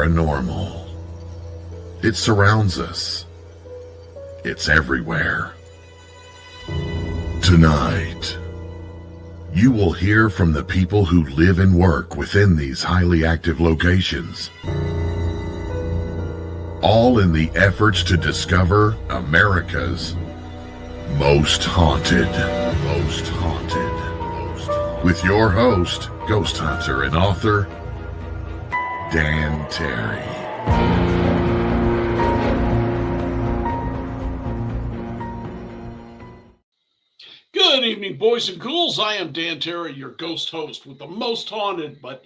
paranormal. It surrounds us. It's everywhere. Tonight, you will hear from the people who live and work within these highly active locations, all in the efforts to discover America's most haunted. With your host, ghost hunter and author, Dan Terry. Good evening, boys and ghouls. I am Dan Terry, your ghost host with the most haunted. But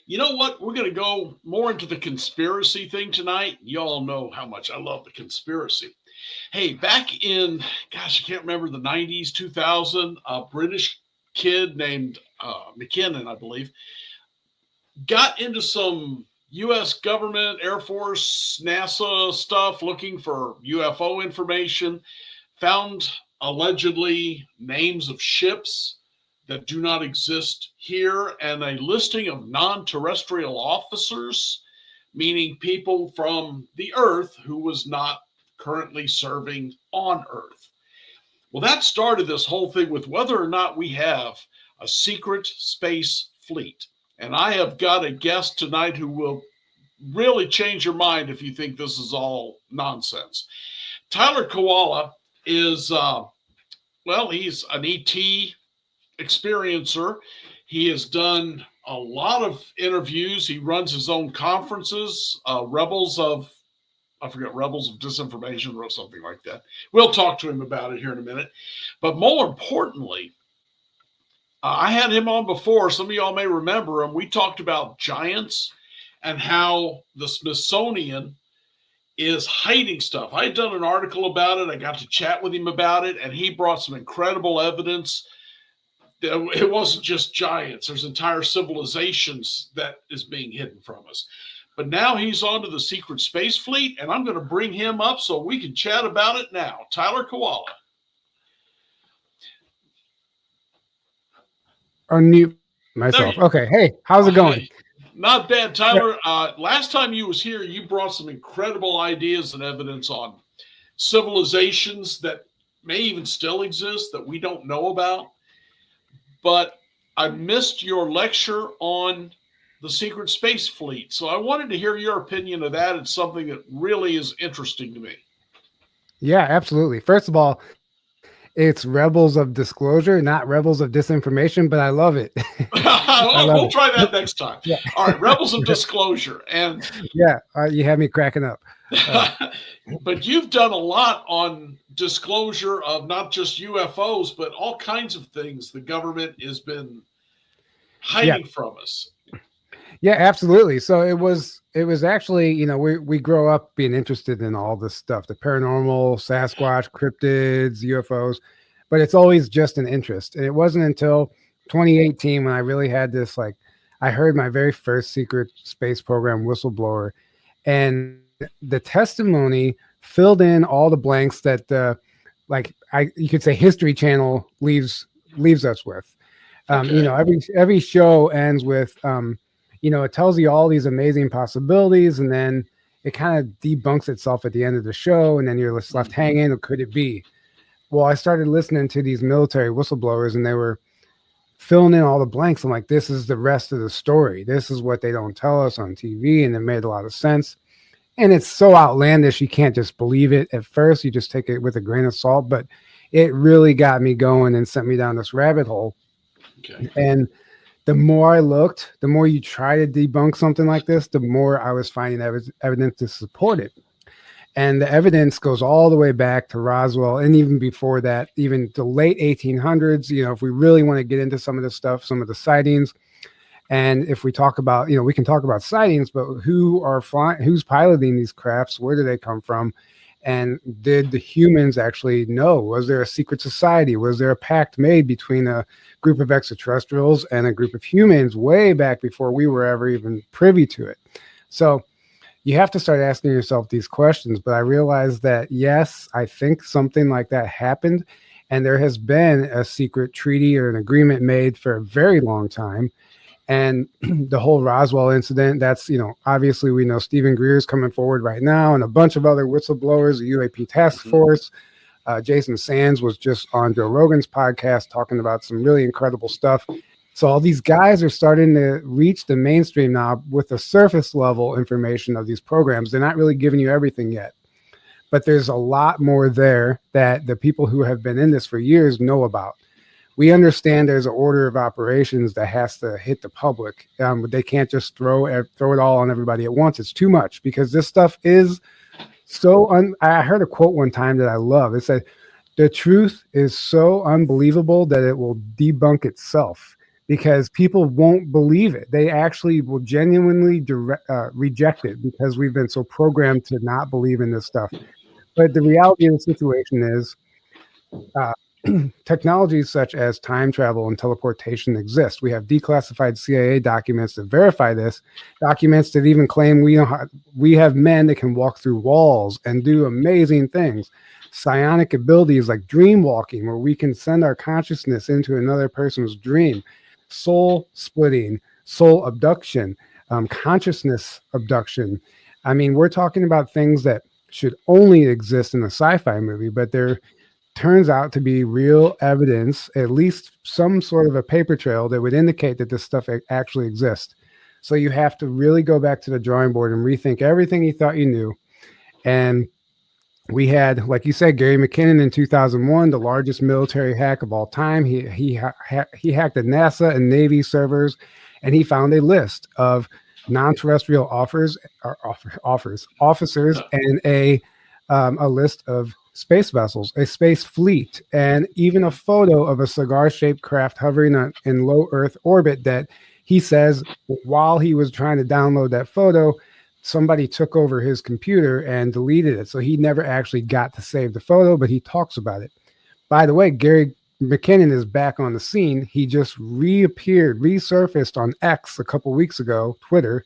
you know what? We're going to go more into the conspiracy thing tonight. You all know how much I love the conspiracy. Hey, back in, I can't remember, the 90s, 2000, a British kid named McKinnon, I believe, got into some U.S. government, Air Force, NASA stuff looking for UFO information, found allegedly names of ships that do not exist here, and a listing of non-terrestrial officers, meaning people from the Earth who was not currently serving on Earth. Well, that started this whole thing with whether or not we have a secret space fleet. And I have got a guest tonight who will really change your mind if you think this is all nonsense. Tyler Kiwala is, he's an ET experiencer. He has done a lot of interviews. He runs his own conferences, Rebels of Disinformation or something like that. We'll talk to him about it here in a minute. But more importantly, I had him on before. Some of y'all may remember him. We talked about giants and how the Smithsonian is hiding stuff. I had done an article about it. I got to chat with him about it, and he brought some incredible evidence that it wasn't just giants. There's entire civilizations that is being hidden from us. But now he's on to the secret space fleet, and I'm going to bring him up so we can chat about it now. Tyler Kiwala. Unmute myself. Okay. Hey, how's it going? Not bad, Tyler. Last time you was here, you brought some incredible ideas and evidence on civilizations that may even still exist that we don't know about. But I missed your lecture on the secret space fleet. So I wanted to hear your opinion of that. It's something that really is interesting to me. Yeah, absolutely. First of all, it's Rebels of Disclosure, not Rebels of Disinformation, but I love it. We'll try that next time. Yeah. All right, Rebels of Disclosure. And yeah, you had me cracking up. But you've done a lot on disclosure of not just UFOs, but all kinds of things the government has been hiding from us. Yeah, absolutely. So it was actually, we grow up being interested in all this stuff, the paranormal, Sasquatch, cryptids, UFOs, but it's always just an interest. And it wasn't until 2018 when I really had this, I heard my very first secret space program whistleblower, and the testimony filled in all the blanks that you could say History Channel leaves us with. Okay. Every show ends with, it tells you all these amazing possibilities, and then it kind of debunks itself at the end of the show, and then you're just left hanging. Or could it be? Well, I started listening to these military whistleblowers, and they were filling in all the blanks. I'm like, this is the rest of the story. This is what they don't tell us on TV, and it made a lot of sense. And it's so outlandish, you can't just believe it at first. You just take it with a grain of salt, but it really got me going and sent me down this rabbit hole. Okay. And the more I looked, the more you try to debunk something like this, the more I was finding evidence to support it. And the evidence goes all the way back to Roswell, and even before that, even the late 1800s, if we really want to get into some of this stuff, some of the sightings. And if we talk about, we can talk about sightings, but who's piloting these crafts? Where do they come from? And did the humans actually know? Was there a secret society? Was there a pact made between a group of extraterrestrials and a group of humans way back before we were ever even privy to it? So you have to start asking yourself these questions. But I realized that, yes, I think something like that happened. And there has been a secret treaty or an agreement made for a very long time. And the whole Roswell incident, that's, obviously we know Stephen Greer's coming forward right now, and a bunch of other whistleblowers, the UAP task force. Jason Sands was just on Joe Rogan's podcast talking about some really incredible stuff. So all these guys are starting to reach the mainstream now with the surface level information of these programs. They're not really giving you everything yet, but there's a lot more there that the people who have been in this for years know about. We understand there's an order of operations that has to hit the public. They can't just throw it all on everybody at once. It's too much, because this stuff is so I heard a quote one time that I love. It said, "The truth is so unbelievable that it will debunk itself," because people won't believe it. They actually will genuinely reject it because we've been so programmed to not believe in this stuff. But the reality of the situation is, technologies such as time travel and teleportation exist. We have declassified CIA documents that verify this, documents that even claim we have men that can walk through walls and do amazing things. Psionic abilities like dream walking, where we can send our consciousness into another person's dream. Soul splitting, soul abduction, consciousness abduction. I mean, we're talking about things that should only exist in a sci-fi movie, but they're turns out to be real evidence, at least some sort of a paper trail that would indicate that this stuff actually exists. So you have to really go back to the drawing board and rethink everything you thought you knew. And we had, like you said, Gary McKinnon in 2001, the largest military hack of all time. He hacked the NASA and Navy servers, and he found a list of non-terrestrial officers and a list of space vessels, a space fleet, and even a photo of a cigar-shaped craft hovering in low Earth orbit that he says while he was trying to download that photo, somebody took over his computer and deleted it. So he never actually got to save the photo, but he talks about it. By the way, Gary McKinnon is back on the scene. He just resurfaced on X a couple weeks ago, Twitter,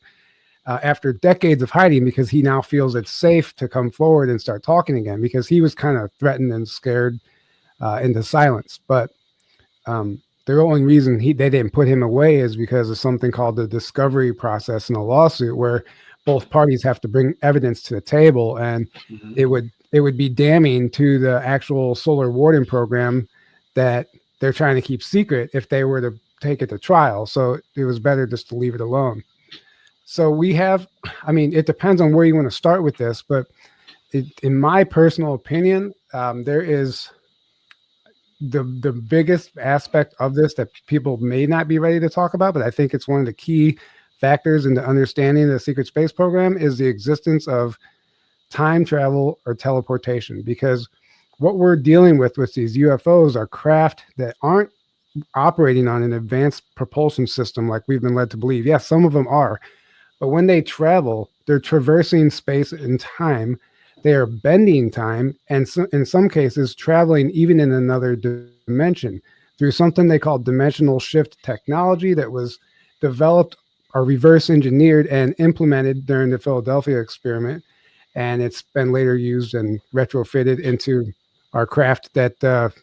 after decades of hiding, because he now feels it's safe to come forward and start talking again, because he was kind of threatened and scared into silence. But the only reason they didn't put him away is because of something called the discovery process in a lawsuit, where both parties have to bring evidence to the table, and it would be damning to the actual solar warden program that they're trying to keep secret if they were to take it to trial. So it was better just to leave it alone. So we have, I mean, it depends on where you want to start with this, but in my personal opinion, there is the biggest aspect of this that people may not be ready to talk about, but I think it's one of the key factors in the understanding of the secret space program is the existence of time travel or teleportation, because what we're dealing with these UFOs are craft that aren't operating on an advanced propulsion system like we've been led to believe. Yes, some of them are. But when they travel, they're traversing space and time. They are bending time, and in some cases, traveling even in another dimension through something they call dimensional shift technology that was developed or reverse engineered and implemented during the Philadelphia experiment. And it's been later used and retrofitted into our craft that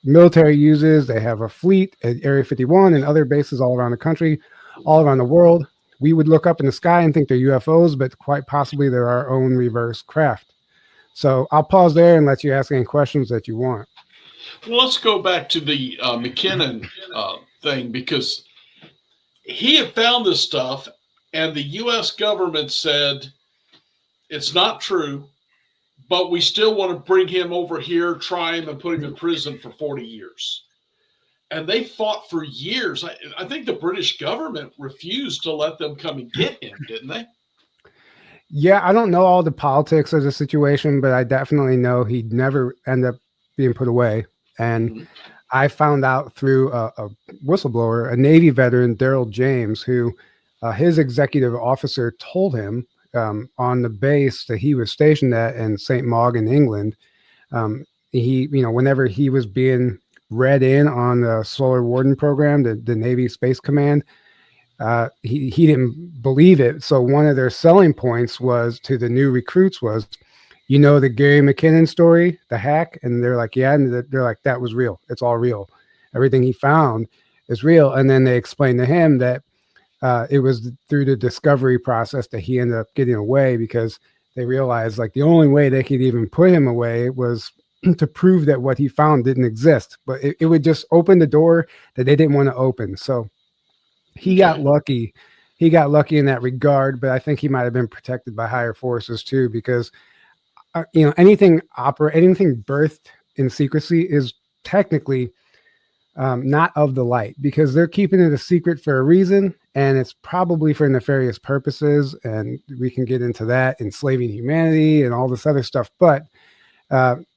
military uses. They have a fleet at Area 51 and other bases all around the country, all around the world. We would look up in the sky and think they're UFOs, but quite possibly they're our own reverse craft. So I'll pause there and let you ask any questions that you want. Well, let's go back to the McKinnon thing, because he had found this stuff and the U.S. government said it's not true, but we still want to bring him over here, try him, and put him in prison for 40 years. And they fought for years. I think the British government refused to let them come and get him, didn't they? Yeah, I don't know all the politics of the situation, but I definitely know he'd never end up being put away. And I found out through a whistleblower, a Navy veteran, Daryl James, who his executive officer told him on the base that he was stationed at in St. Maug in England. Whenever he was being read in on the Solar Warden program, the Navy Space Command, he didn't believe it. So one of their selling points was to the new recruits was, the Gary McKinnon story, the hack? And they're like, yeah. And they're like, that was real. It's all real. Everything he found is real. And then they explained to him that it was through the discovery process that he ended up getting away, because they realized like the only way they could even put him away was to prove that what he found didn't exist. But it would just open the door that they didn't want to open. So he got lucky. He got lucky in that regard, but I think he might have been protected by higher forces too, because anything birthed in secrecy is technically not of the light, because they're keeping it a secret for a reason, and it's probably for nefarious purposes. And we can get into that, enslaving humanity and all this other stuff. But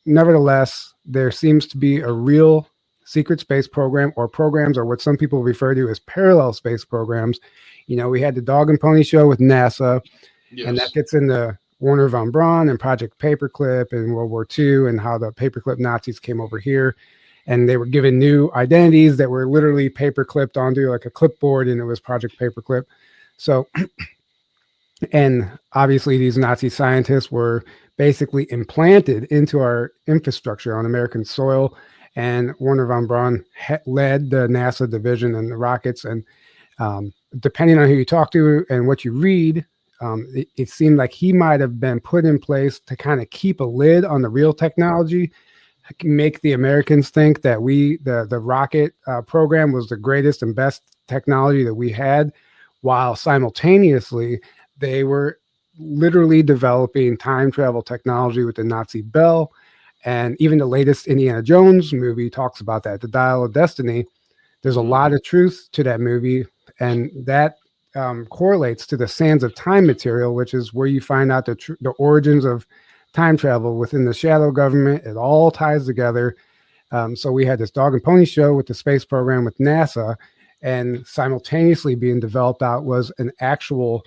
nevertheless, there seems to be a real secret space program, or programs, or what some people refer to as parallel space programs. We had the Dog and Pony Show with NASA, and that gets into Werner von Braun and Project Paperclip in World War II, and how the paperclip Nazis came over here. And they were given new identities that were literally paper clipped onto like a clipboard, and it was Project Paperclip. So, and obviously these Nazi scientists were basically implanted into our infrastructure on American soil. And Werner von Braun led the NASA division and the rockets. And depending on who you talk to and what you read, it seemed like he might have been put in place to kind of keep a lid on the real technology, make the Americans think that the rocket program was the greatest and best technology that we had, while simultaneously they were literally developing time travel technology with the Nazi bell. And even the latest Indiana Jones movie talks about that, The Dial of Destiny. There's a lot of truth to that movie, and that correlates to the Sands of Time material, which is where you find out the origins of time travel within the shadow government. It all ties together. So we had this Dog and Pony Show with the space program with NASA, and simultaneously being developed out was an actual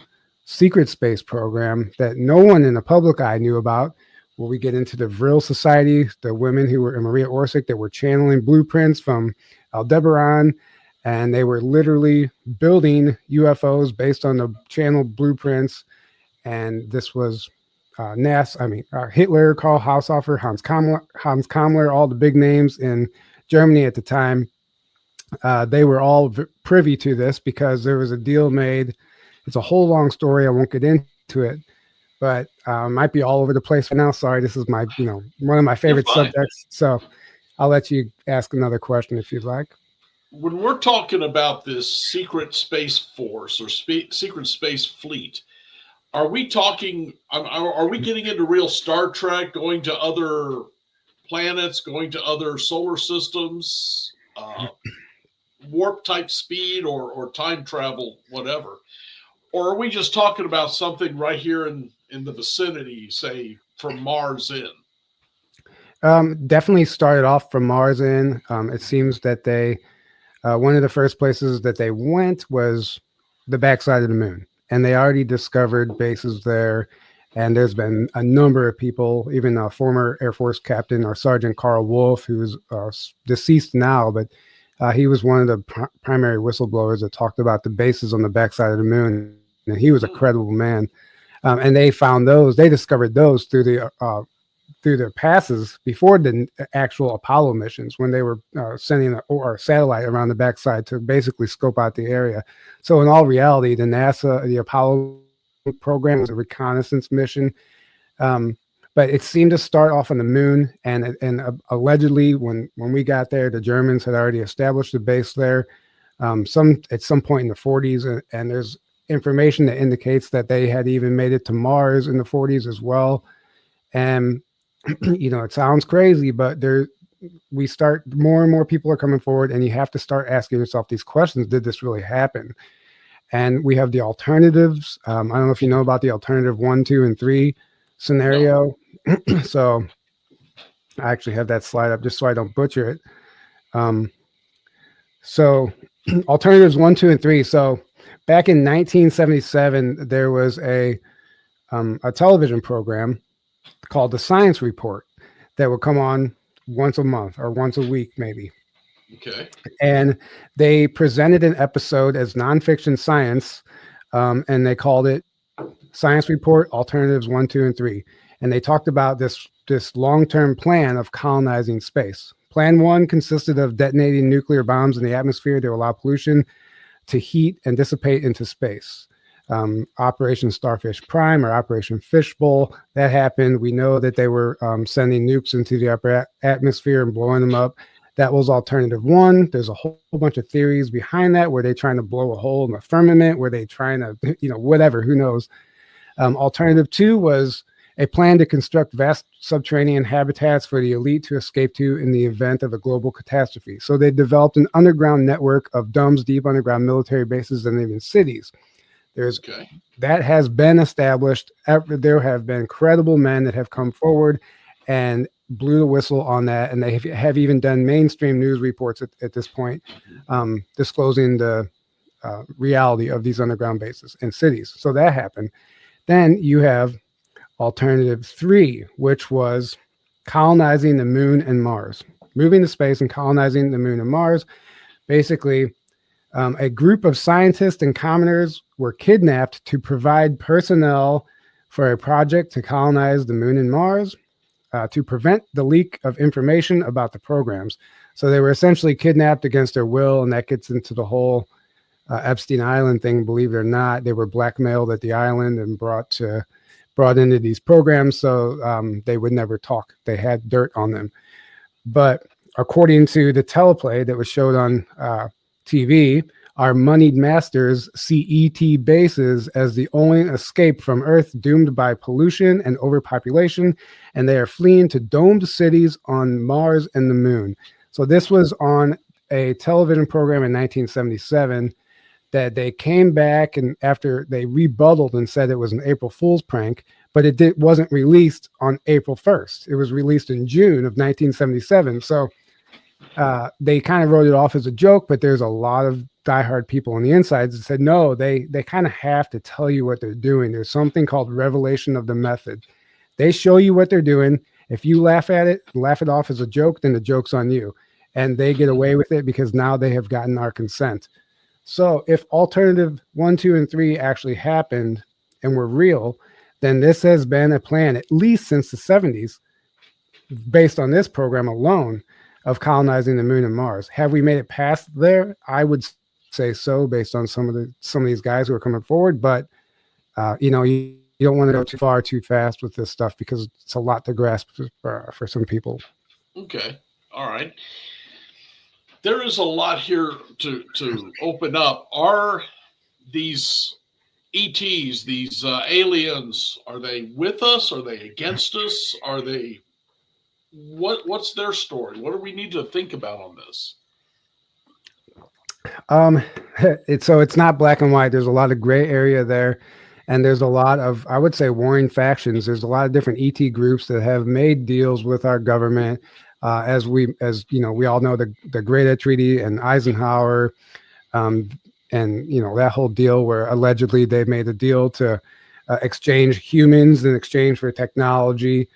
secret space program that no one in the public eye knew about, where we get into the Vril Society, the women who were in Maria Orsic that were channeling blueprints from Aldebaran, and they were literally building UFOs based on the channeled blueprints. And this was Hitler, Karl Haushofer, Hans Kammler, all the big names in Germany at the time. They were all privy to this, because there was a deal made. It's a whole long story. I won't get into it, but might be all over the place right now. Sorry, this is my, one of my favorite subjects. So I'll let you ask another question if you'd like. When we're talking about this secret space force or secret space fleet, are we talking? Are we getting into real Star Trek, going to other planets, going to other solar systems, warp type speed, or time travel, whatever? Or are we just talking about something right here in the vicinity, say from Mars in? Definitely started off from Mars in. It seems that they, one of the first places that they went was the backside of the moon, and they already discovered bases there. And there's been a number of people, even a former Air Force captain or Sergeant Carl Wolf, who's deceased now, but he was one of the primary whistleblowers that talked about the bases on the backside of the moon. And he was a credible man. And they found those, they discovered those through their passes before the actual Apollo missions, when they were sending a satellite around the backside to basically scope out the area. So in all reality, the Apollo program was a reconnaissance mission. But it seemed to start off on the moon, and allegedly when we got there, the Germans had already established a base there at some point in the 40s, and there's information that indicates that they had even made it to Mars in the 40s as well. And it sounds crazy, but more and more people are coming forward, and you have to start asking yourself these questions. Did this really happen? And we have the alternatives. I don't know if you know about the alternative 1, 2, and 3 scenario. No. So I actually have that slide up just so I don't butcher it. So alternatives 1, 2, and 3. So back in 1977, there was a television program called The Science Report that would come on once a month or once a week, maybe. Okay. And they presented an episode as nonfiction science, and they called it Science Report Alternatives 1, 2, and 3. And they talked about this long-term plan of colonizing space. Plan 1 consisted of detonating nuclear bombs in the atmosphere to allow pollution to heat and dissipate into space. Operation Starfish Prime or Operation Fishbowl, that happened. We know that they were sending nukes into the upper atmosphere and blowing them up. That was alternative one. There's a whole bunch of theories behind that. Were they trying to blow a hole in the firmament? Were they trying to, whatever, who knows? Alternative two was a plan to construct vast subterranean habitats for the elite to escape to in the event of a global catastrophe. So they developed an underground network of domes, deep underground military bases, and even cities. That has been established. There have been credible men that have come forward and blew the whistle on that, and they have even done mainstream news reports at this point, disclosing the reality of these underground bases and cities. So that happened. Then you have alternative three, which was colonizing the moon and Mars, moving to space and colonizing the moon and Mars. Basically, a group of scientists and commoners were kidnapped to provide personnel for a project to colonize the moon and Mars, to prevent the leak of information about the programs. So they were essentially kidnapped against their will, and that gets into the whole Epstein Island thing. Believe it or not, they were blackmailed at the island and brought into these programs, so they would never talk. They had dirt on them. But according to the teleplay that was showed on TV, our moneyed masters see ET bases as the only escape from Earth doomed by pollution and overpopulation, and they are fleeing to domed cities on Mars and the moon. So this was on a television program in 1977 that they came back, and after they rebutted and said it was an April Fool's prank, but it wasn't released on April 1st. It was released in June of 1977. So they kind of wrote it off as a joke, but there's a lot of diehard people on the insides that said, no, they kind of have to tell you what they're doing. There's something called revelation of the method. They show you what they're doing. If you laugh at it, laugh it off as a joke, then the joke's on you. And they get away with it because now they have gotten our consent. So if alternative 1, 2, and 3 actually happened and were real, then this has been a plan, at least since the 70s, based on this program alone, of colonizing the moon and Mars. Have we made it past there? I would say so, based on some of these guys who are coming forward. But you don't want to go too far too fast with this stuff because it's a lot to grasp for some people. Okay, all right. There is a lot here to open up. Are these ETs, these aliens, are they with us? Are they against us? Are they? What's their story? What do we need to think about on this? It's not black and white. There's a lot of gray area there, and there's a lot of, I would say, warring factions. There's a lot of different ET groups that have made deals with our government. As we all know, the Great Treaty and Eisenhower, and that whole deal where allegedly they made a deal to exchange humans in exchange for technology.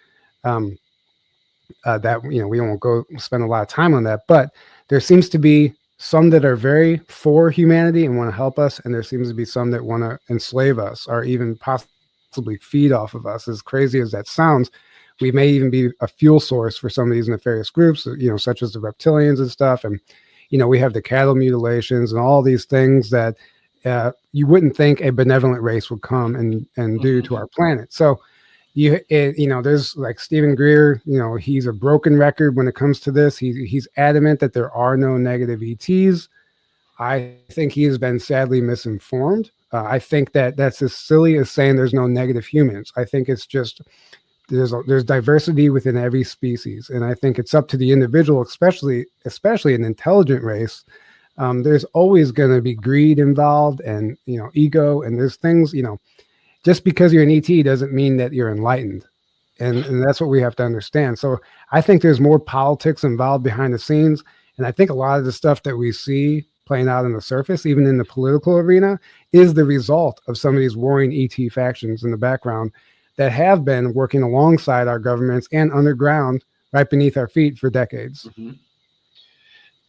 That we won't go spend a lot of time on that, but there seems to be some that are very for humanity and want to help us, and there seems to be some that want to enslave us or even possibly feed off of us. As crazy as that sounds, we may even be a fuel source for some of these nefarious groups, such as the reptilians and stuff. And we have the cattle mutilations and all these things that you wouldn't think a benevolent race would come and do to our planet. So there's like Stephen Greer, he's a broken record when it comes to this. He's adamant that there are no negative ETs. I think he has been sadly misinformed. I think that's as silly as saying there's no negative humans. I think it's just there's diversity within every species, and I think it's up to the individual, especially an intelligent race. There's always going to be greed involved, and ego, and there's things just because you're an ET doesn't mean that you're enlightened. And that's what we have to understand. So I think there's more politics involved behind the scenes. And I think a lot of the stuff that we see playing out on the surface, even in the political arena, is the result of some of these warring ET factions in the background that have been working alongside our governments and underground right beneath our feet for decades. Mm-hmm.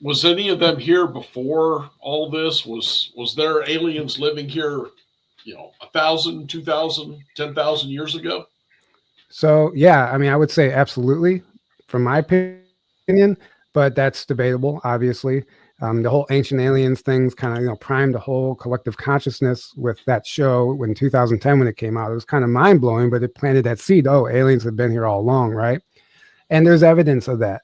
Was any of them here before all this? Was there aliens living here 1,000, 2,000, 10,000 years ago? So, yeah, I mean, I would say absolutely, from my opinion, but that's debatable, obviously. The whole ancient aliens things kind of, primed the whole collective consciousness with that show in 2010 when it came out. It was kind of mind blowing, but it planted that seed. Oh, aliens have been here all along, right? And there's evidence of that.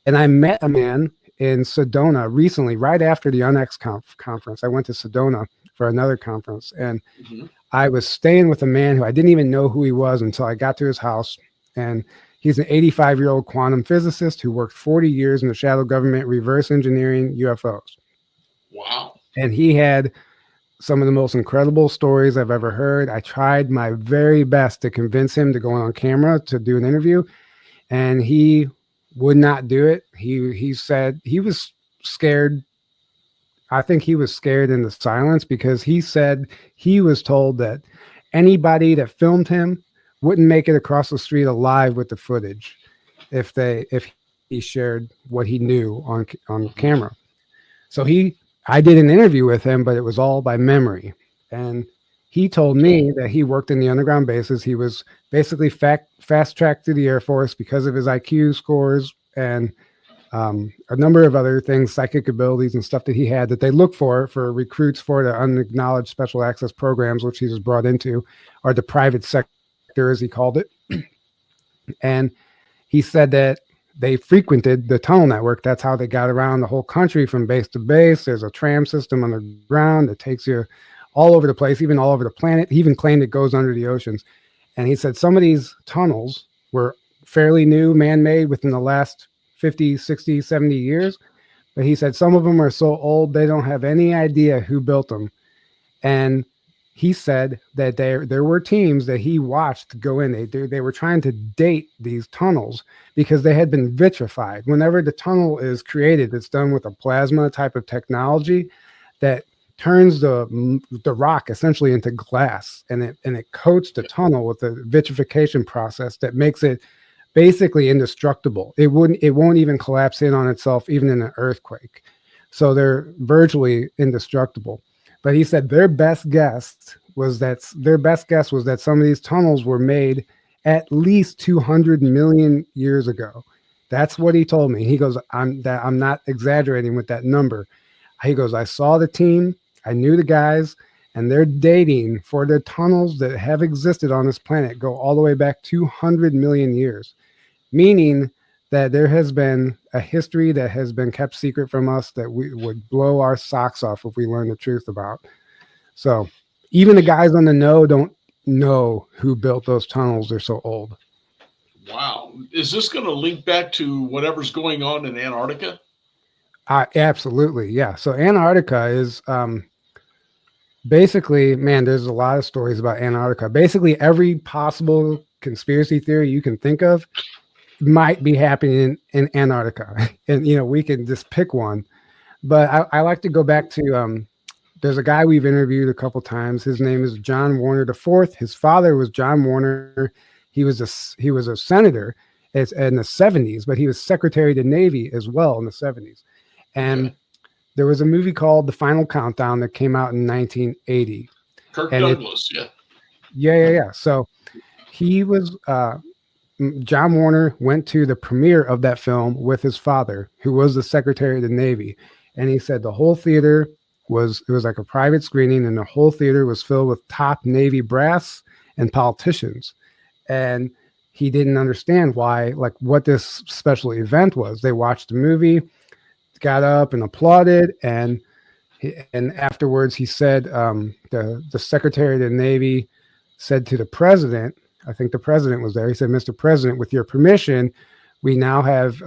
And I met a man in Sedona recently, right after the UNX conference. I went to Sedona for another conference, and I was staying with a man who I didn't even know who he was until I got to his house. And he's an 85-year-old quantum physicist who worked 40 years in the shadow government reverse engineering UFOs. Wow. And he had some of the most incredible stories I've ever heard. I tried my very best to convince him to go on camera to do an interview, and he would not do it. He said he was scared. I think he was scared in the silence because he said he was told that anybody that filmed him wouldn't make it across the street alive with the footage if he shared what he knew on camera. So I did an interview with him, but it was all by memory. And he told me that he worked in the underground bases. He was basically fast tracked through the Air Force because of his IQ scores and a number of other things, psychic abilities and stuff that he had that they look for recruits for the unacknowledged special access programs, which he was brought into, or the private sector, as he called it. And he said that they frequented the tunnel network. That's how they got around the whole country from base to base. There's a tram system underground that takes you all over the place, even all over the planet. He even claimed it goes under the oceans. And he said some of these tunnels were fairly new, man-made within the last 50, 60, 70 years. But he said some of them are so old, they don't have any idea who built them. And he said that there were teams that he watched go in. They were trying to date these tunnels because they had been vitrified. Whenever the tunnel is created, it's done with a plasma type of technology that turns the rock essentially into glass, and it coats the tunnel with a vitrification process that makes it basically indestructible. It won't even collapse in on itself, even in an earthquake. So they're virtually indestructible. But he said their best guess was that some of these tunnels were made at least 200 million years ago. That's what he told me. He goes, I'm not exaggerating with that number. He goes, I saw the team, I knew the guys, and they're dating for the tunnels that have existed on this planet go all the way back 200 million years, meaning that there has been a history that has been kept secret from us that we would blow our socks off if we learn the truth about. So even the guys on the know don't know who built those tunnels. They're so old. Wow. Is this going to link back to whatever's going on in Antarctica? Absolutely. Yeah. So Antarctica is basically, man, there's a lot of stories about Antarctica. Basically every possible conspiracy theory you can think of might be happening in Antarctica. And, we can just pick one. But I like to go back to, there's a guy we've interviewed a couple times. His name is John Warner IV. His father was John Warner. He was a senator in the 70s, but he was Secretary of the Navy as well in the 70s. And there was a movie called The Final Countdown that came out in 1980. Kirk Douglas, yeah. Yeah. So he was... John Warner went to the premiere of that film with his father, who was the Secretary of the Navy. And he said the whole theater it was like a private screening, and the whole theater was filled with top Navy brass and politicians. And he didn't understand what this special event was. They watched the movie, got up and applauded. And afterwards he said, the Secretary of the Navy said to the president, I think the president was there. He said, Mr. President, with your permission, we now have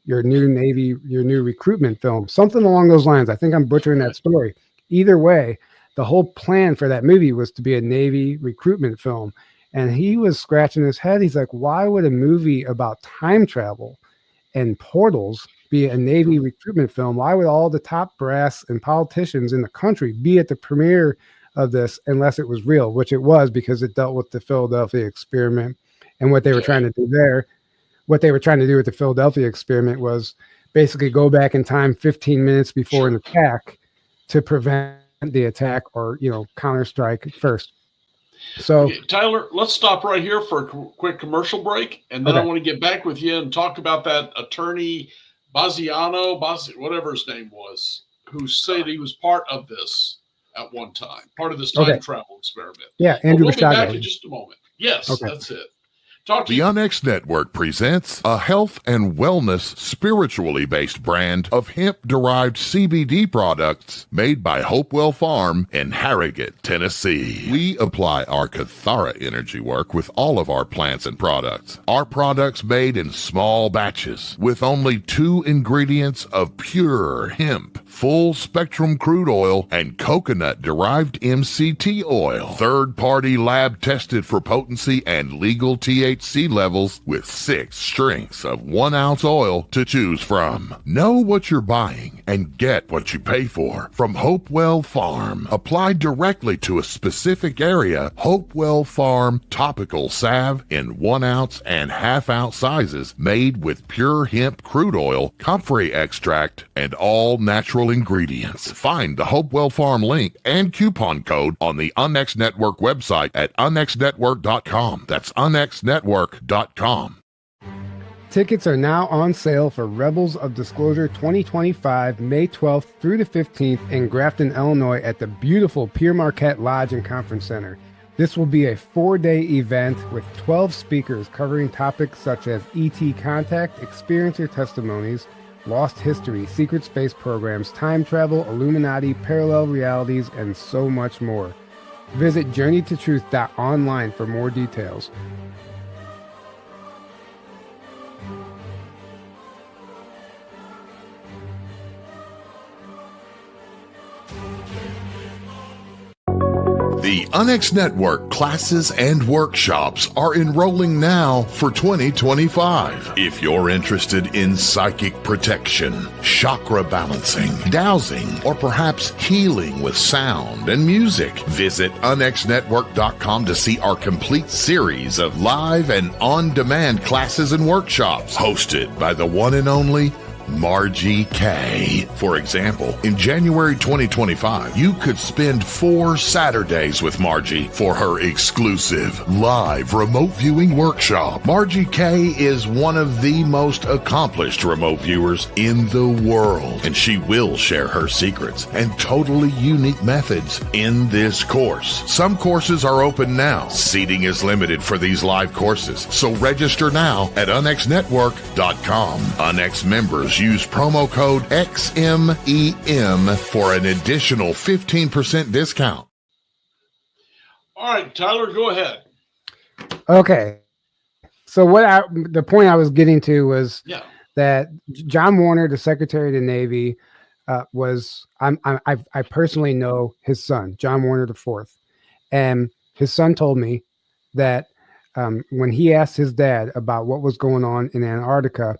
your new recruitment film, something along those lines. I think I'm butchering that story. Either way, the whole plan for that movie was to be a Navy recruitment film. And he was scratching his head. He's like, why would a movie about time travel and portals be a Navy recruitment film? Why would all the top brass and politicians in the country be at the premiere of this unless it was real, which it was, because it dealt with the Philadelphia experiment. And what they were trying to do with the Philadelphia experiment was basically go back in time 15 minutes before an attack to prevent the attack or, counterstrike first. So okay, Tyler, let's stop right here for a quick commercial break. And then I want to get back with you and talk about that attorney Whatever his name was, who said he was part of this at one time, part of this Okay. time travel experiment. Yeah, But Andrew we'll be back Bashado. in just a moment. Yes, Okay. that's it. Talk to The you. Unx Network presents a health and wellness spiritually based brand of hemp-derived CBD products made by Hopewell Farm in Harrogate, Tennessee. We apply our Cathara energy work with all of our plants and products. Our products made in small batches with only 2 ingredients of pure hemp, full spectrum crude oil, and coconut-derived MCT oil. Third-party lab tested for potency and legal THC levels with 6 strengths of 1 ounce oil to choose from. Know what you're buying and get what you pay for from Hopewell Farm. Applied directly to a specific area, Hopewell Farm topical salve in 1 ounce and ½ ounce sizes made with pure hemp crude oil, comfrey extract, and all natural ingredients. Find the Hopewell Farm link and coupon code on the Unx Network website at unxnetwork.com. That's unxnetwork.com. Tickets are now on sale for Rebels of Disclosure 2025, May 12th through the 15th in Grafton, Illinois at the beautiful Pierre Marquette Lodge and Conference Center. This will be a 4-day event with 12 speakers covering topics such as ET contact, experiencer testimonies, lost history, secret space programs, time travel, Illuminati, parallel realities, and so much more. Visit journeytotruth.online for more details. The Unx Network classes and workshops are enrolling now for 2025. If you're interested in psychic protection, chakra balancing, dowsing, or perhaps healing with sound and music, visit unxnetwork.com to see our complete series of live and on-demand classes and workshops hosted by the one and only Margie K. For example, in January 2025, you could spend 4 Saturdays with Margie for her exclusive live remote viewing workshop. Margie K is one of the most accomplished remote viewers in the world, and she will share her secrets and totally unique methods in this course. Some courses are open now. Seating is limited for these live courses, so register now at unxnetwork.com. Unx members use promo code XMEM for an additional 15% discount. All right, Tyler, go ahead. Okay. So the point I was getting to was that John Warner, the Secretary of the Navy, I personally know his son, John Warner IV, and his son told me that when he asked his dad about what was going on in Antarctica,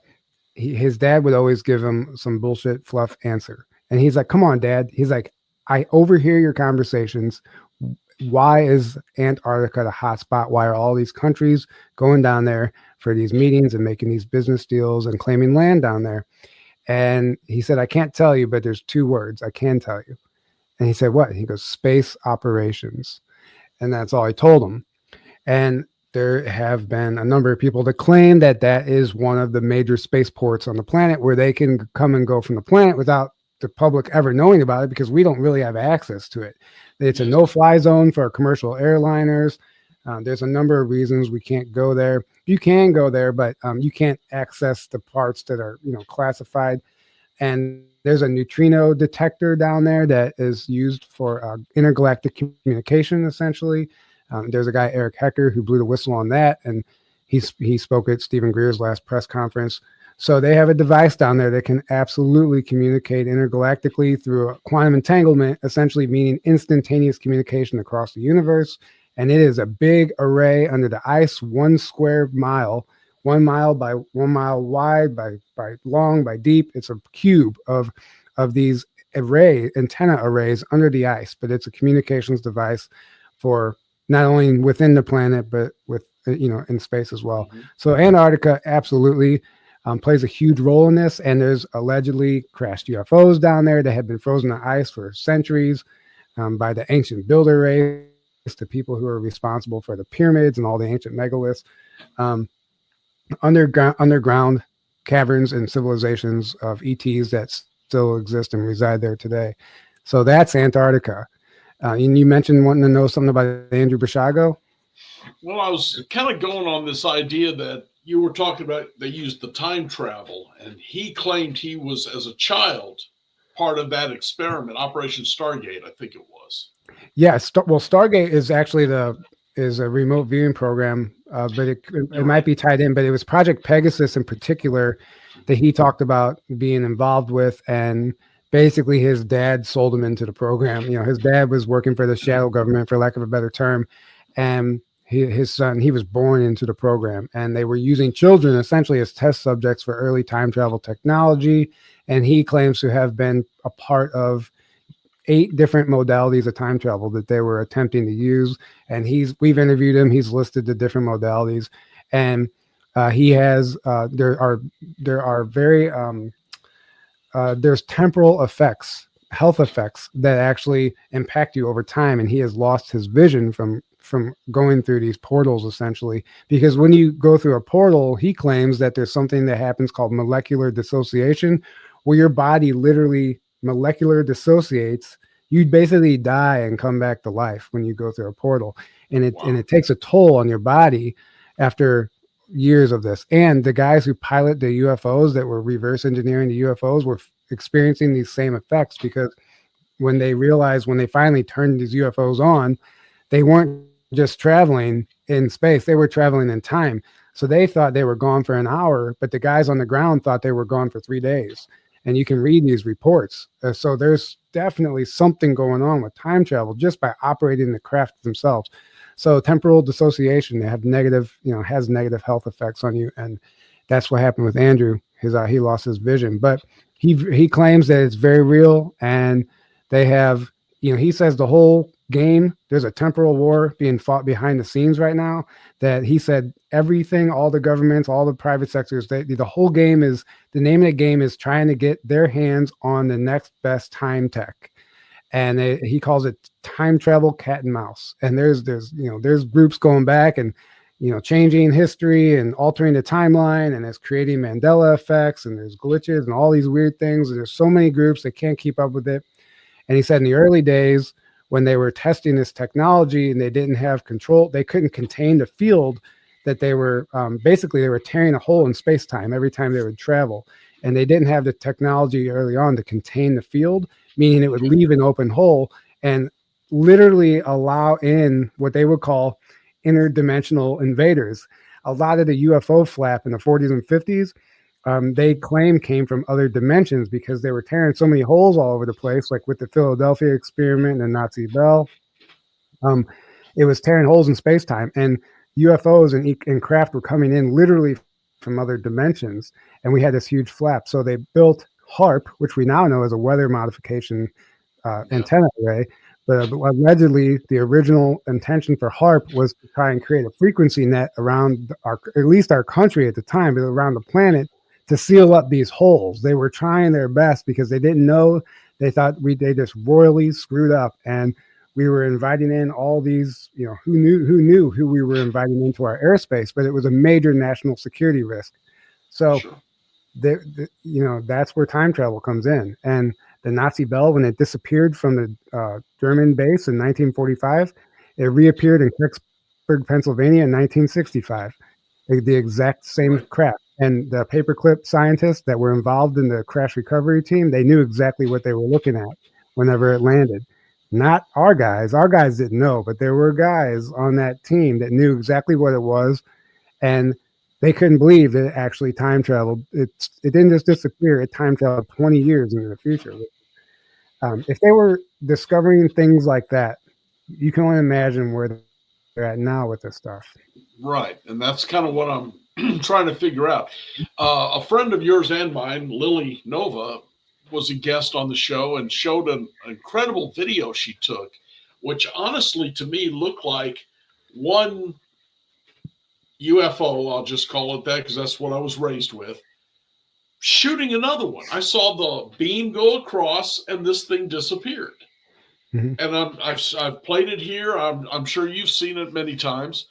his dad would always give him some bullshit fluff answer. And he's like, come on, Dad. He's like, I overhear your conversations. Why is Antarctica the hot spot? Why are all these countries going down there for these meetings and making these business deals and claiming land down there? And he said, I can't tell you, but there's 2 words I can tell you. And he said, what? He goes, space operations. And that's all I told him. And there have been a number of people that claim that that is one of the major spaceports on the planet where they can come and go from the planet without the public ever knowing about it, because we don't really have access to it. It's a no-fly zone for commercial airliners. There's a number of reasons we can't go there. You can go there, but you can't access the parts that are, classified. And there's a neutrino detector down there that is used for intergalactic communication, essentially. There's a guy, Eric Hecker, who blew the whistle on that, and he spoke at Stephen Greer's last press conference. So they have a device down there that can absolutely communicate intergalactically through a quantum entanglement, essentially meaning instantaneous communication across the universe. And it is a big array under the ice, 1 square mile, 1 mile by 1 mile wide, by long, by deep. It's a cube of these antenna arrays under the ice, but it's a communications device for not only within the planet, but with, in space as well. Mm-hmm. So Antarctica absolutely plays a huge role in this. And there's allegedly crashed UFOs down there that have been frozen in ice for centuries by the ancient builder race, the people who are responsible for the pyramids and all the ancient megaliths. Underground caverns and civilizations of ETs that still exist and reside there today. So that's Antarctica. And you mentioned wanting to know something about Andrew Basiago. Well, I was kind of going on this idea that you were talking about they used the time travel, and he claimed he was, as a child, part of that experiment, Operation Stargate, I think it was. Yeah, well, Stargate is actually is a remote viewing program, but it might be tied in. But it was Project Pegasus in particular that he talked about being involved with, and basically his dad sold him into the program. You know, his dad was working for the shadow government, for lack of a better term, and his son, he was born into the program, and they were using children essentially as test subjects for early time travel technology. And he claims to have been a part of 8 different modalities of time travel that they were attempting to use. And we've interviewed him. He's listed the different modalities, and he has there are very there's temporal effects, health effects that actually impact you over time. And he has lost his vision from going through these portals, essentially, because when you go through a portal, he claims that there's something that happens called molecular dissociation, where your body literally molecular dissociates. You'd basically die and come back to life when you go through a portal, and it takes a toll on your body after years of this. And the guys who pilot the UFOs that were reverse engineering the UFOs were experiencing these same effects, because when they finally turned these UFOs on, they weren't just traveling in space, they were traveling in time. So they thought they were gone for an hour, but the guys on the ground thought they were gone for 3 days. And you can read these reports. So there's definitely something going on with time travel just by operating the craft themselves. So temporal dissociation has negative health effects on you. And that's what happened with Andrew. He lost his vision, but he claims that it's very real. And they have, he says the whole game, there's a temporal war being fought behind the scenes right now, that he said everything, all the governments, all the private sectors, the whole game is, the name of the game is trying to get their hands on the next best time tech. And he calls it time travel cat and mouse. And there's groups going back and, changing history and altering the timeline, and it's creating Mandela effects, and there's glitches and all these weird things. And there's so many groups that can't keep up with it. And he said in the early days, when they were testing this technology and they didn't have control, they couldn't contain the field, that they were they were tearing a hole in space-time every time they would travel. And they didn't have the technology early on to contain the field, meaning it would leave an open hole and literally allow in what they would call interdimensional invaders. A lot of the UFO flap in the 40s and 50s, they claim came from other dimensions, because they were tearing so many holes all over the place, like with the Philadelphia experiment and Nazi Bell. It was tearing holes in space-time, and UFOs and craft were coming in literally from other dimensions, and we had this huge flap. So they built HARP, which we now know is a weather modification antenna array. But allegedly, the original intention for HARP was to try and create a frequency net around at least our country at the time, but around the planet, to seal up these holes. They were trying their best because they didn't know. They thought they just royally screwed up, and we were inviting in all these, who knew who we were inviting into our airspace, but it was a major national security risk. So, that's where time travel comes in. And the Nazi Bell, when it disappeared from the German base in 1945, it reappeared in Pittsburgh, Pennsylvania in 1965. The exact same craft. And the paperclip scientists that were involved in the crash recovery team, they knew exactly what they were looking at whenever it landed. Not our guys. Our guys didn't know, but there were guys on that team that knew exactly what it was, and they couldn't believe that it actually time traveled. It didn't just disappear. It time traveled 20 years into the future. If they were discovering things like that, you can only imagine where they're at now with this stuff. Right. And that's kind of what I'm trying to figure out. A friend of yours and mine, Lily Nova, was a guest on the show and showed an incredible video she took, which honestly to me looked like one UFO, I'll just call it that because that's what I was raised with, shooting another one. I saw the beam go across and this thing disappeared. Mm-hmm. And I've played it here. I'm sure you've seen it many times.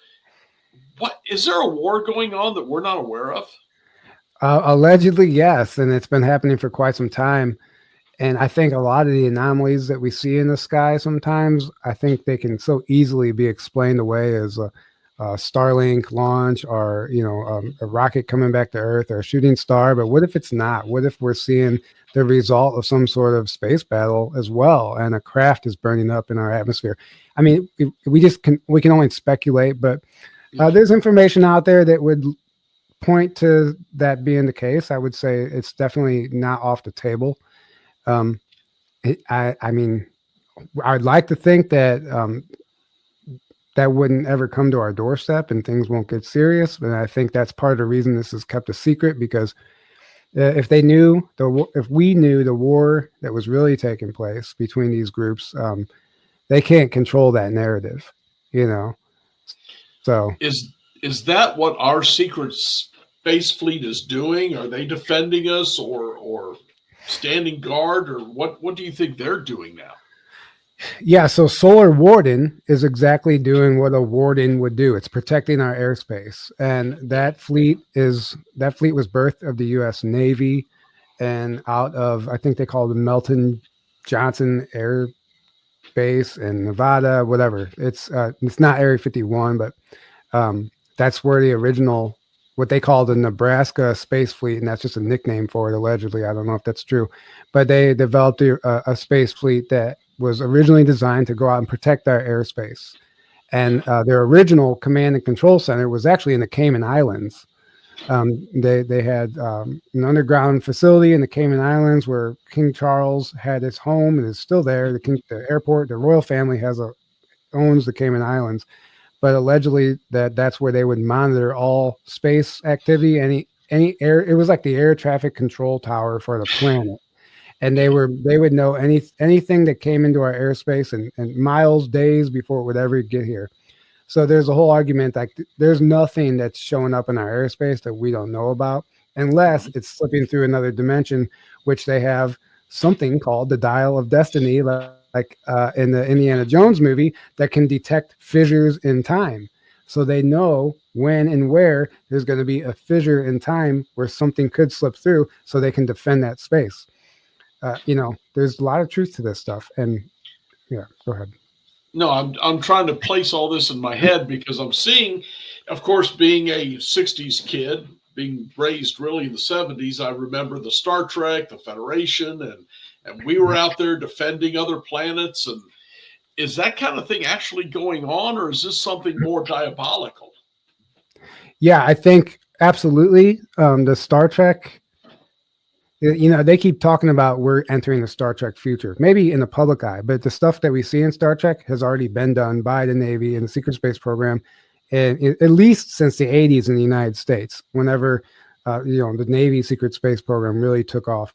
What is there a war going on that we're not aware of? Allegedly, yes, and it's been happening for quite some time. And I think a lot of the anomalies that we see in the sky sometimes, I think they can so easily be explained away as a Starlink launch, or a rocket coming back to Earth, or a shooting star. But what if it's not? What if we're seeing the result of some sort of space battle as well, and a craft is burning up in our atmosphere? I mean, we can only speculate, but there's information out there that would point to that being the case. I would say it's definitely not off the table. Um, I mean, I'd like to think that that wouldn't ever come to our doorstep and things won't get serious. But I think that's part of the reason this is kept a secret, because if we knew the war that was really taking place between these groups, they can't control that narrative, you know. So is that what our secret space fleet is doing? Are they defending us, or standing guard, or what do you think they're doing now? yeah, so Solar Warden is exactly doing what a warden would do. It's protecting our airspace, and that fleet was birthed of the U.S. Navy, and out of, I think they call it the Melton Johnson Air Base in Nevada, whatever. It's not Area 51, but that's where the original, what they call the Nebraska Space Fleet, and that's just a nickname for it, allegedly. I don't know if that's true, but they developed a space fleet that was originally designed to go out and protect our airspace. And their original command and control center was actually in the Cayman Islands. They had an underground facility in the Cayman Islands where King Charles had his home and is still there. The airport, the royal family owns the Cayman Islands, but allegedly that's where they would monitor all space activity, any air. It was like the air traffic control tower for the planet. And they would know anything that came into our airspace and miles, days before it would ever get here. So there's a whole argument like there's nothing that's showing up in our airspace that we don't know about, unless it's slipping through another dimension, which they have something called the Dial of Destiny, like in the Indiana Jones movie, that can detect fissures in time. So they know when and where there's going to be a fissure in time where something could slip through, so they can defend that space. There's a lot of truth to this stuff. And yeah, go ahead. No, I'm trying to place all this in my head because I'm seeing, of course, being a 60s kid, being raised really in the 70s, I remember the Star Trek, the Federation, and we were out there defending other planets. And is that kind of thing actually going on, or is this something more diabolical? Yeah, I think absolutely. The Star Trek, they keep talking about we're entering the Star Trek future, maybe in the public eye, but the stuff that we see in Star Trek has already been done by the Navy and the secret space program, and at least since the 80s in the United States, whenever the Navy secret space program really took off.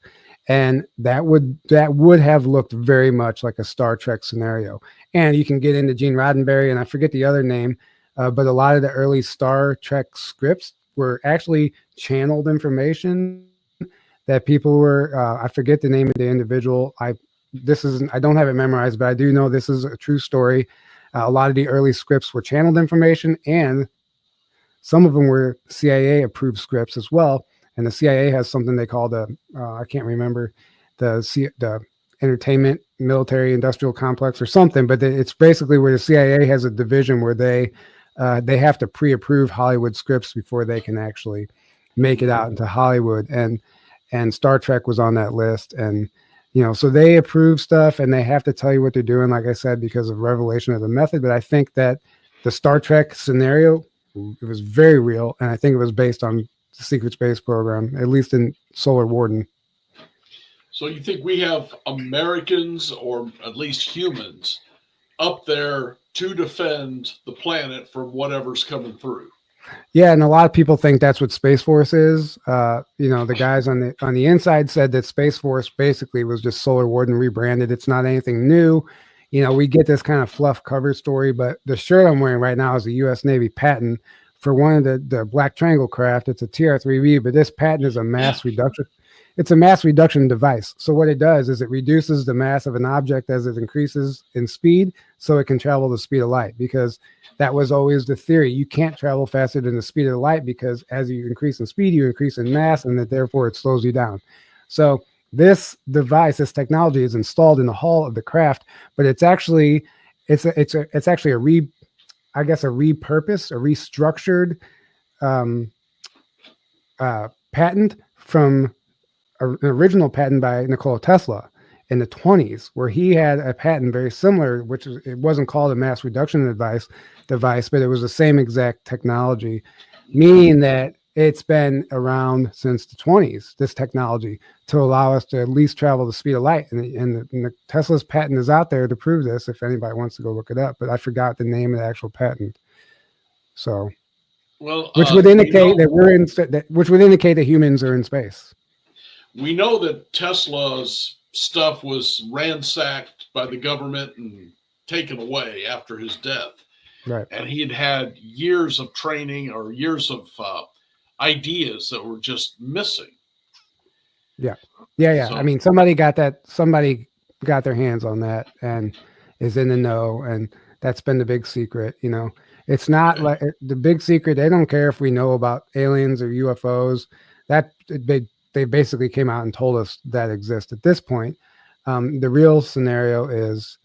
And that would have looked very much like a Star Trek scenario. And you can get into Gene Roddenberry, and I forget the other name, but a lot of the early Star Trek scripts were actually channeled information that people were, I forget the name of the individual. I don't have it memorized, but I do know this is a true story. A lot of the early scripts were channeled information, and some of them were CIA approved scripts as well. And the CIA has something they call I can't remember, the entertainment military industrial complex or something, but it's basically where the CIA has a division where they have to pre-approve Hollywood scripts before they can actually make it out into Hollywood. And Star Trek was on that list. And, so they approve stuff and they have to tell you what they're doing, like I said, because of revelation of the method. But I think that the Star Trek scenario, it was very real. And I think it was based on the secret space program, at least in Solar Warden. So you think we have Americans, or at least humans, up there to defend the planet from whatever's coming through? Yeah, and a lot of people think that's what Space Force is. The guys on the inside said that Space Force basically was just Solar Warden rebranded. It's not anything new. We get this kind of fluff cover story, but the shirt I'm wearing right now is a U.S. Navy patent for one of the Black Triangle craft. It's a TR-3B, but this patent is a mass reduction. it's a mass reduction device. So what it does is it reduces the mass of an object as it increases in speed, so it can travel the speed of light. Because that was always the theory. You can't travel faster than the speed of the light, because as you increase in speed, you increase in mass, and that therefore it slows you down. So this device, this technology, is installed in the hull of the craft, but it's actually a repurposed, a restructured patent from an original patent by Nikola Tesla in the 20s, where he had a patent very similar, which it wasn't called a mass reduction device, but it was the same exact technology, meaning that it's been around since the 20s, this technology, to allow us to at least travel the speed of light. And the Tesla's patent is out there to prove this, if anybody wants to go look it up, but I forgot the name of the actual patent. So, which would indicate that humans are in space. We know that Tesla's stuff was ransacked by the government and taken away after his death. Right. And he had years of training or years of ideas that were just missing. Yeah. So, I mean, somebody got their hands on that and is in the know, and that's been the big secret. It's not like the big secret. They don't care if we know about aliens or UFOs. That they basically came out and told us that exists at this point. The real scenario is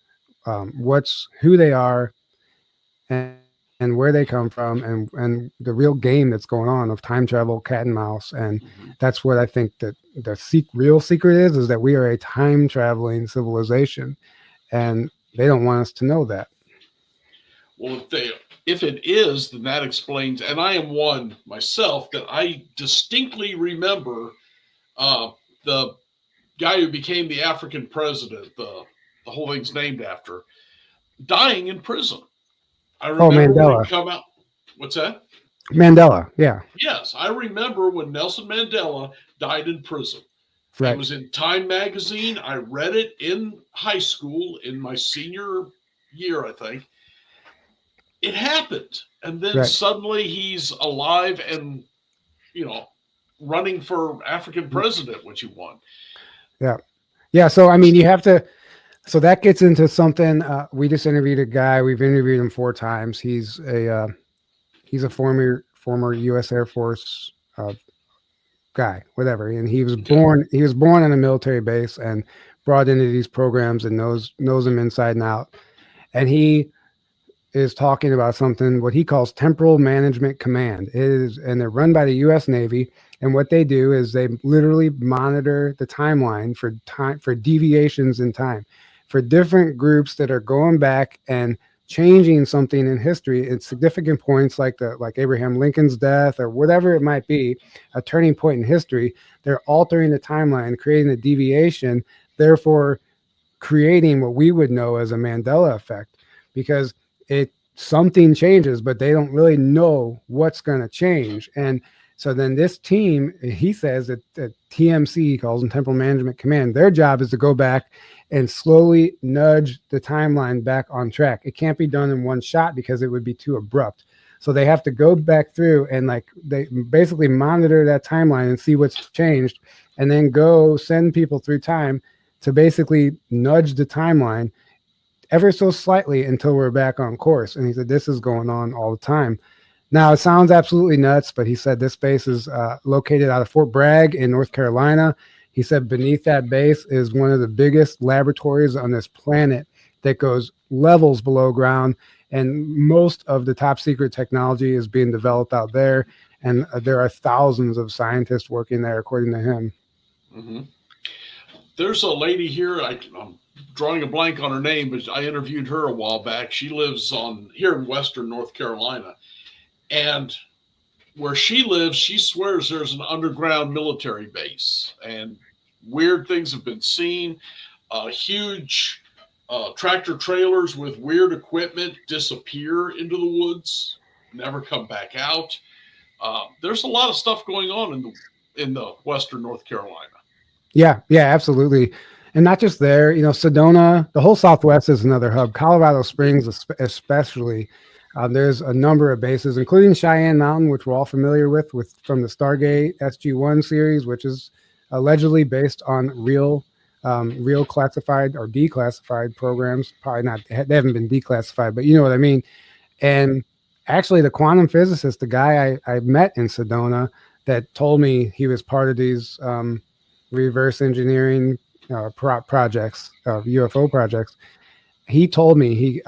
who they are and where they come from, and the real game that's going on of time travel, cat and mouse. And that's what I think that the real secret is that we are a time traveling civilization, and they don't want us to know that. Well, if it is, then that explains, and I am one myself, that I distinctly remember the guy who became the African president, the whole thing's named after, dying in prison. I remember when he come out. What's that? Mandela, yeah. Yes, I remember when Nelson Mandela died in prison. Right. It was in Time magazine. I read it in high school in my senior year, I think. It happened. And then suddenly he's alive and, running for African president, which he won. Yeah. Yeah. So, I mean, so that gets into something. We just interviewed a guy. We've interviewed him 4 times. He's a former U.S. Air Force guy, whatever. And he was born on a military base and brought into these programs and knows them inside and out. And he is talking about something, what he calls Temporal Management Command. And they're run by the U.S. Navy. And what they do is they literally monitor the timeline for deviations in time, for different groups that are going back and changing something in history at significant points, like Abraham Lincoln's death or whatever it might be, a turning point in history. They're altering the timeline, creating a deviation, therefore creating what we would know as a Mandela effect, because something changes, but they don't really know what's going to change. And so then this team, he says that TMC, he calls them Temporal Management Command, their job is to go back and slowly nudge the timeline back on track. It can't be done in one shot because it would be too abrupt. So they have to go back through and they basically monitor that timeline and see what's changed, and then go send people through time to basically nudge the timeline ever so slightly until we're back on course. And he said, this is going on all the time. Now, it sounds absolutely nuts, but he said this base is located out of Fort Bragg in North Carolina. He said beneath that base is one of the biggest laboratories on this planet that goes levels below ground. And most of the top secret technology is being developed out there. And there are thousands of scientists working there, according to him. Mm-hmm. There's a lady here, I'm drawing a blank on her name, but I interviewed her a while back. She lives here in Western North Carolina. And where she lives, she swears there's an underground military base, and weird things have been seen. Huge tractor trailers with weird equipment disappear into the woods, never come back out. There's a lot of stuff going on in the Western North Carolina. Yeah, absolutely. And not just there, Sedona, the whole Southwest is another hub. Colorado Springs, especially. There's a number of bases, including Cheyenne Mountain, which we're all familiar with from the Stargate SG-1 series, which is allegedly based on real classified or declassified programs. Probably not, they haven't been declassified, but you know what I mean. And actually, the quantum physicist, the guy I met in Sedona, that told me he was part of these reverse engineering projects, UFO projects. He told me he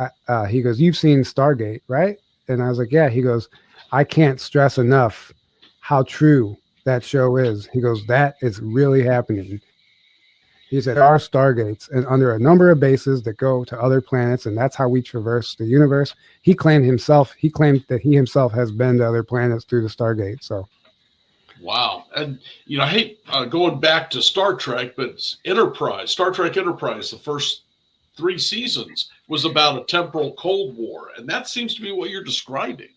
goes, "You've seen Stargate, right?" And I was like, "Yeah." He goes, "I can't stress enough how true that show is." He goes, "That is really happening." He said, "There are stargates and under a number of bases that go to other planets, and that's how we traverse the universe." He claimed that he himself has been to other planets through the Stargate. So, wow. And, I hate going back to Star Trek, but Star Trek Enterprise, the first 3 seasons was about a temporal Cold War. And that seems to be what you're describing.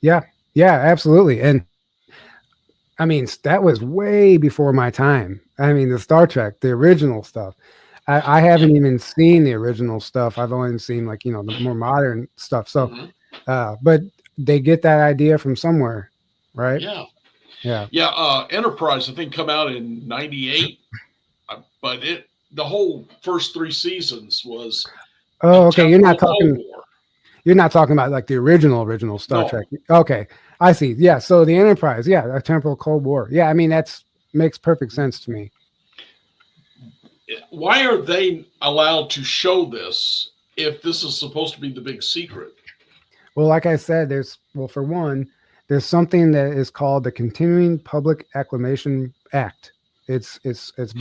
yeah, absolutely. And I mean, that was way before my time. I mean, the Star Trek, the original stuff. I haven't even seen the original stuff. I've only seen like, the more modern stuff. So, but they get that idea from somewhere, right? Yeah. Yeah. Enterprise, I think, come out in '98, but the whole first 3 seasons was. Oh, okay. You're not talking about like the original Star Trek. Okay, I see. Yeah. So the Enterprise, a temporal Cold War. Yeah, I mean makes perfect sense to me. Why are they allowed to show if this is supposed to be the big secret? Well, like I said, for one, there's something that is called the Continuing Public Acclamation Act. It's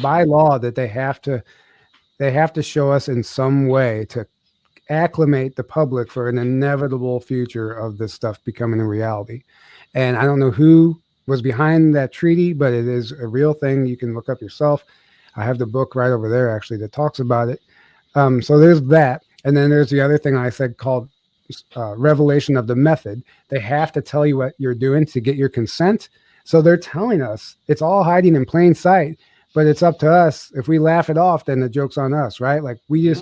by law that they have to show us in some way to acclimate the public for an inevitable future of this stuff becoming a reality. And I don't know who was behind that treaty, but it is a real thing. You can look up yourself. I have the book right over there actually that talks about it. So there's that. And then there's the other thing I said called revelation of the method. They have to tell you what you're doing to get your consent. So they're telling us it's all hiding in plain sight, but it's up to us. If we laugh it off, then the joke's on us, right? Like we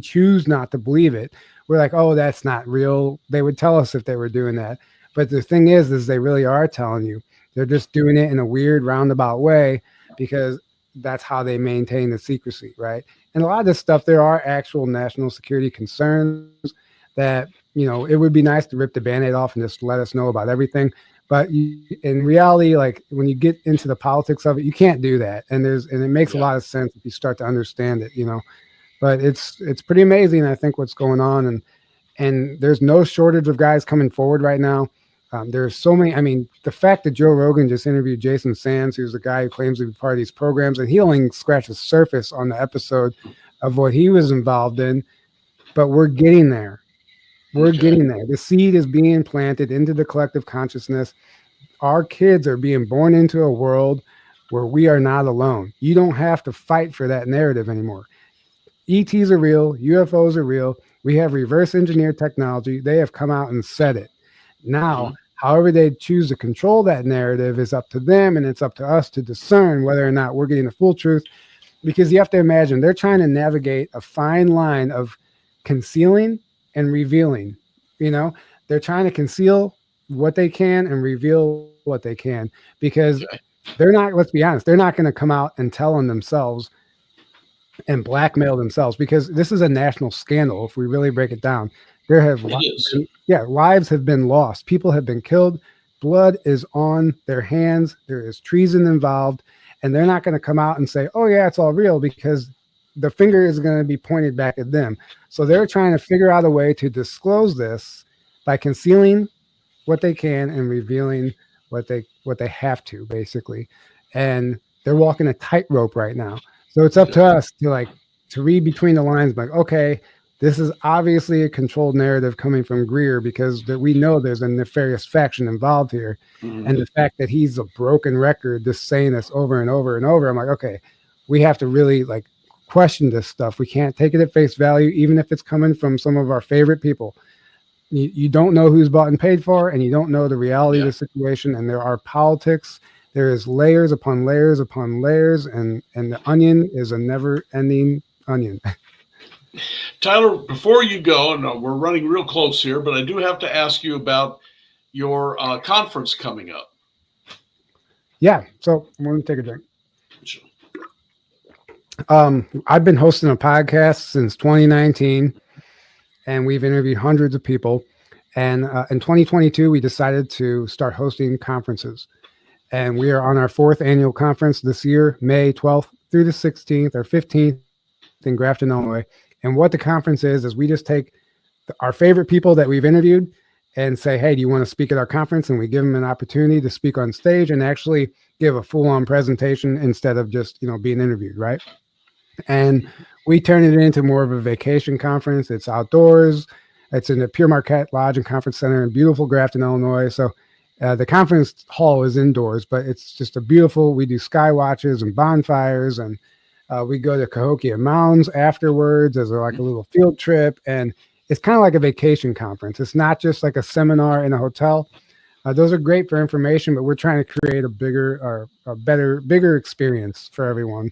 choose not to believe it. We're like, oh, that's not real. They would tell us if they were doing that. But the thing is they really are telling you. They're just doing it in a weird roundabout way because that's how they maintain the secrecy, right? And a lot of this stuff, there are actual national security concerns that, it would be nice to rip the Band-Aid off and just let us know about everything. But in reality, like when you get into the politics of it, you can't do that. And it makes a lot of sense if you start to understand it, But it's pretty amazing, I think, what's going on. And there's no shortage of guys coming forward right now. There's so many. I mean, the fact that Joe Rogan just interviewed Jason Sands, who's the guy who claims to be part of these programs, and he only scratched the surface on the episode of what he was involved in. But we're getting there. We're getting there. The seed is being planted into the collective consciousness. Our kids are being born into a world where we are not alone. You don't have to fight for that narrative anymore. ETs are real. UFOs are real. We have reverse engineered technology. They have come out and said it. Now, however they choose to control that narrative is up to them, and it's up to us to discern whether or not we're getting the full truth. Because you have to imagine they're trying to navigate a fine line of concealing and revealing. They're trying to conceal what they can and reveal what they can, because they're not, let's be honest, they're not going to come out and tell on themselves and blackmail themselves, because this is a national scandal. If we really break it down, lives have been lost. People have been killed. Blood is on their hands. There is treason involved, and they're not going to come out and say, oh yeah, it's all real, because the finger is going to be pointed back at them. So they're trying to figure out a way to disclose this by concealing what they can and revealing what they have to, basically. And they're walking a tightrope right now. So it's up to us to read between the lines, like, okay, this is obviously a controlled narrative coming from Greer, because we know there's a nefarious faction involved here. And the fact that he's a broken record, just saying this over and over and over, I'm like, okay, we have to really question this stuff. We can't take it at face value, even if it's coming from some of our favorite people. You don't know who's bought and paid for, and you don't know the reality of the situation. And there are politics. There is layers upon layers upon layers, and the onion is a never-ending onion. Tyler, before you go, and we're running real close here, but I do have to ask you about your conference coming up. Yeah. So I'm going to take a drink. Sure. I've been hosting a podcast since 2019, and we've interviewed hundreds of people. And in 2022, we decided to start hosting conferences. And we are on our fourth annual conference this year, May 12th through the 16th or 15th in Grafton, Illinois. And what the conference is we just take our favorite people that we've interviewed and say, hey, do you want to speak at our conference? And we give them an opportunity to speak on stage and actually give a full-on presentation instead of just, being interviewed, right? And we turn it into more of a vacation conference. It's outdoors. It's in the Pure Marquette Lodge and Conference Center in beautiful Grafton, Illinois. So the conference hall is indoors, but it's just we do sky watches and bonfires, and we go to Cahokia Mounds afterwards as like a little field trip. And it's kind of like a vacation conference. It's not just like a seminar in a hotel. Those are great for information, but we're trying to create a bigger experience for everyone.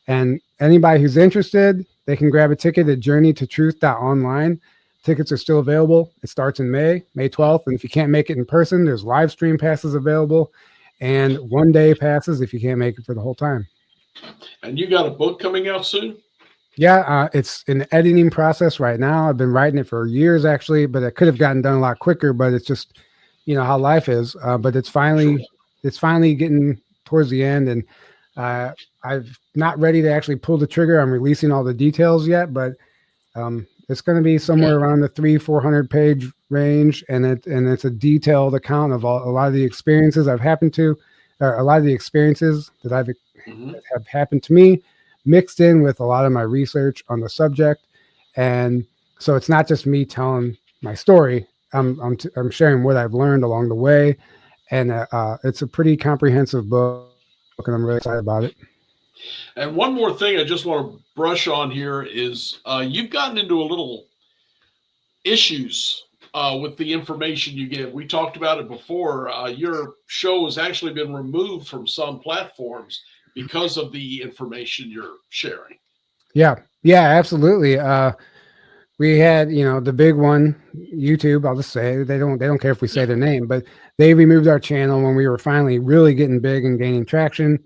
And anybody who's interested, they can grab a ticket at journeytotruth.online. Tickets are still available. It starts in May 12th. And if you can't make it in person, there's live stream passes available and 1-day passes if you can't make it for the whole time. And you got a book coming out soon? Yeah, it's in the editing process right now. I've been writing it for years, actually, but it could have gotten done a lot quicker, but it's just, how life is. But it's finally getting towards the end, and I'm not ready to actually pull the trigger. I'm releasing all the details yet, but it's going to be somewhere around the 300-400 page range, and it's a detailed account of a lot of the experiences I've happened to, or a lot of the experiences that have happened to me, mixed in with a lot of my research on the subject. And so it's not just me telling my story. I'm sharing what I've learned along the way, and it's a pretty comprehensive book, and I'm really excited about it. And one more thing I just want to brush on here is you've gotten into a little issues with the information you give. We talked about it before. Your show has actually been removed from some platforms because of the information you're sharing. Yeah, absolutely. We had, the big one, YouTube. I'll just say they don't care if we say their name, but they removed our channel when we were finally really getting big and gaining traction.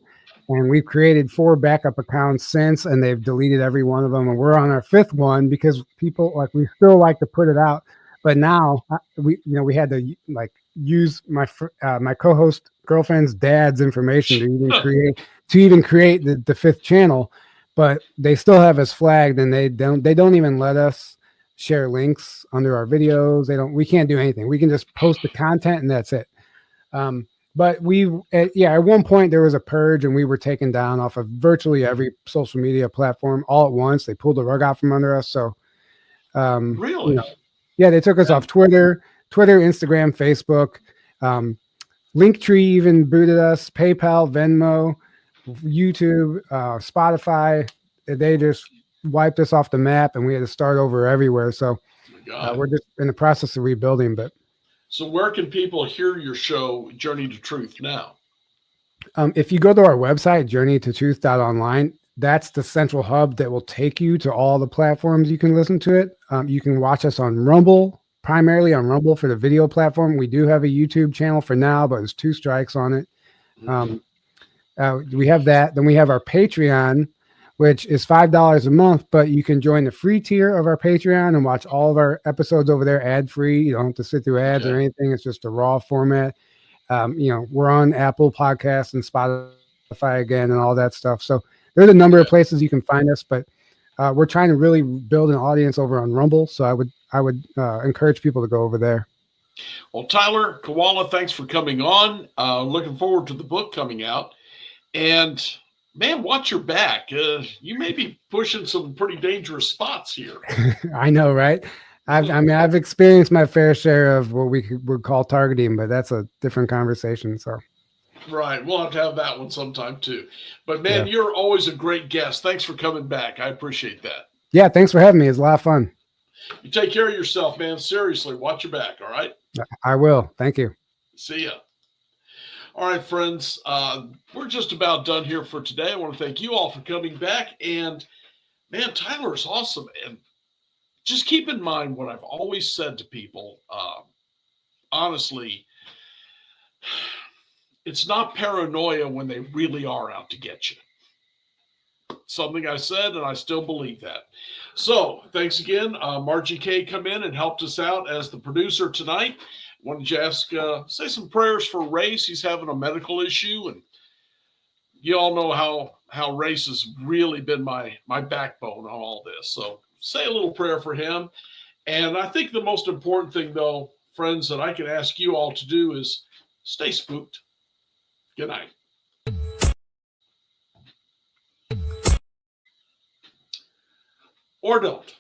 And we've created 4 backup accounts since, and they've deleted every one of them. And we're on our 5th one because people we still like to put it out. But now we had to use my co-host girlfriend's dad's information to even create the 5th channel. But they still have us flagged, and they don't even let us share links under our videos. We can't do anything. We can just post the content, and that's it. But at one point there was a purge, and we were taken down off of virtually every social media platform all at once. They pulled the rug out from under us. So, really, they took us off Twitter, Instagram, Facebook, Linktree even booted us, PayPal, Venmo, YouTube, Spotify. They just wiped us off the map, and we had to start over everywhere. So we're just in the process of rebuilding. But so where can people hear your show, Journey to Truth, now? If you go to our website, journeytotruth.online, that's the central hub that will take you to all the platforms you can listen to it. You can watch us on Rumble, primarily on Rumble for the video platform. We do have a YouTube channel for now, but there's 2 strikes on it. We have that. Then we have our Patreon, which is $5 a month, but you can join the free tier of our Patreon and watch all of our episodes over there ad-free. You don't have to sit through ads or anything. It's just a raw format. We're on Apple Podcasts and Spotify again and all that stuff. So there's a number of places you can find us, but we're trying to really build an audience over on Rumble. So I would encourage people to go over there. Well, Tyler, Kiwala, thanks for coming on. Looking forward to the book coming out. And man, watch your back. You may be pushing some pretty dangerous spots here. I know, right? I've experienced my fair share of what we would call targeting, but that's a different conversation. So, right, we'll have to have that one sometime too. But man, you're always a great guest. Thanks for coming back. I appreciate that. Yeah, thanks for having me. It's a lot of fun. You take care of yourself, man. Seriously, watch your back. All right. I will. Thank you. See ya. All right, friends, we're just about done here for today. I want to thank you all for coming back. And, man, Tyler is awesome. And just keep in mind what I've always said to people. Honestly, it's not paranoia when they really are out to get you. Something I said, and I still believe that. So thanks again. Margie K come in and helped us out as the producer tonight. Wanted to ask, say some prayers for Race. He's having a medical issue, and you all know how Race has really been my backbone on all this. So say a little prayer for him. And I think the most important thing, though, friends, that I can ask you all to do is stay spooked. Good night. Or don't.